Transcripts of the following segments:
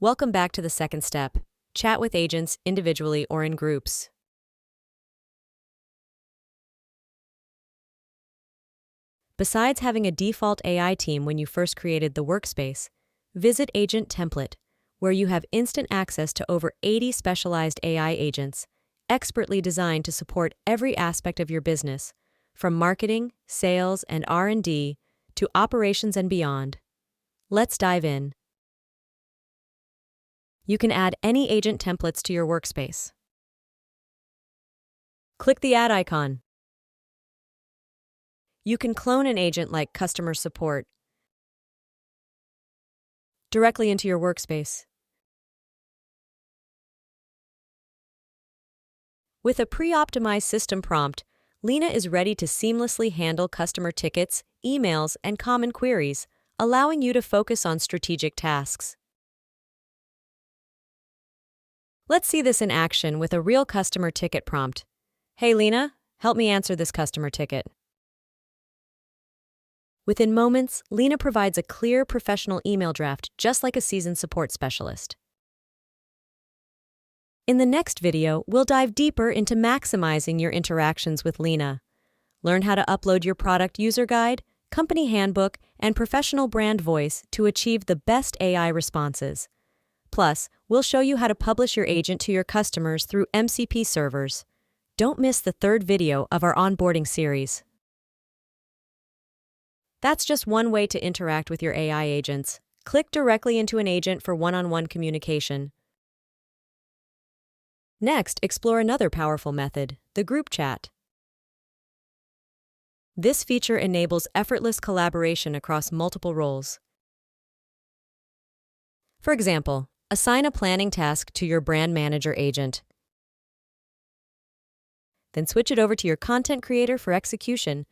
Welcome back to the second step. Chat with agents individually or in groups. Besides having a default AI team when you first created the workspace, visit Agent Template, where you have instant access to over 80 specialized AI agents, expertly designed to support every aspect of your business, from marketing, sales, and R&D to operations and beyond. Let's dive in. You can add any agent templates to your workspace. Click the Add icon. You can clone an agent like customer support directly into your workspace. With a pre-optimized system prompt, Lena is ready to seamlessly handle customer tickets, emails, and common queries, allowing you to focus on strategic tasks. Let's see this in action with a real customer ticket prompt. Hey Lena, help me answer this customer ticket. Within moments, Lena provides a clear, professional email draft just like a seasoned support specialist. In the next video, we'll dive deeper into maximizing your interactions with Lena. Learn how to upload your product user guide, company handbook, and professional brand voice to achieve the best AI responses. Plus, we'll show you how to publish your agent to your customers through MCP servers. Don't miss the third video of our onboarding series. That's just one way to interact with your AI agents. Click directly into an agent for one-on-one communication. Next, explore another powerful method, the group chat. This feature enables effortless collaboration across multiple roles. For example, assign a planning task to your brand manager agent. Then switch it over to your content creator for execution.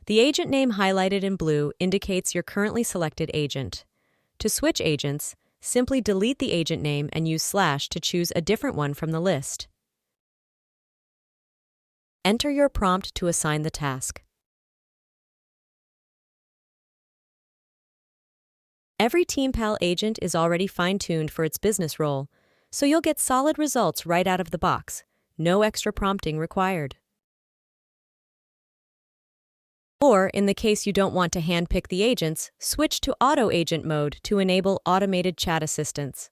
The agent name highlighted in blue indicates your currently selected agent. To switch agents, simply delete the agent name and use / to choose a different one from the list. Enter your prompt to assign the task. Every TeamPal agent is already fine-tuned for its business role, so you'll get solid results right out of the box. No extra prompting required. Or, in the case you don't want to handpick the agents, switch to Auto Agent mode to enable automated chat assistance.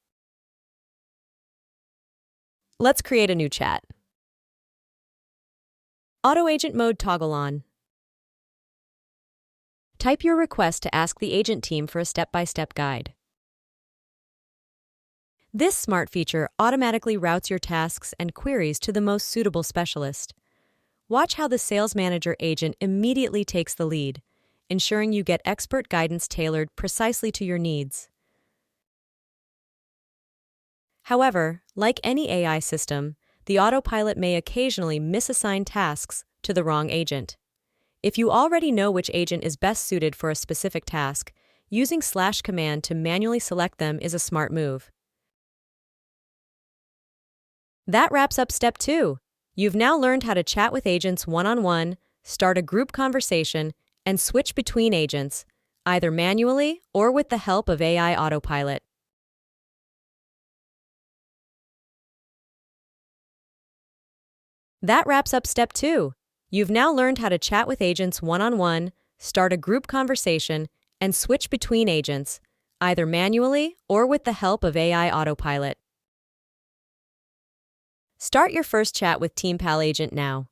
Let's create a new chat. Auto Agent mode toggle on. Type your request to ask the agent team for a step-by-step guide. This smart feature automatically routes your tasks and queries to the most suitable specialist. Watch how the sales manager agent immediately takes the lead, ensuring you get expert guidance tailored precisely to your needs. However, like any AI system, the autopilot may occasionally misassign tasks to the wrong agent. If you already know which agent is best suited for a specific task, using / command to manually select them is a smart move. That wraps up step 2. You've now learned how to chat with agents one-on-one, start a group conversation, and switch between agents, either manually or with the help of AI autopilot. That wraps up step 2. You've now learned how to chat with agents one-on-one, start a group conversation, and switch between agents, either manually or with the help of AI autopilot. Start your first chat with TeamPal agent now.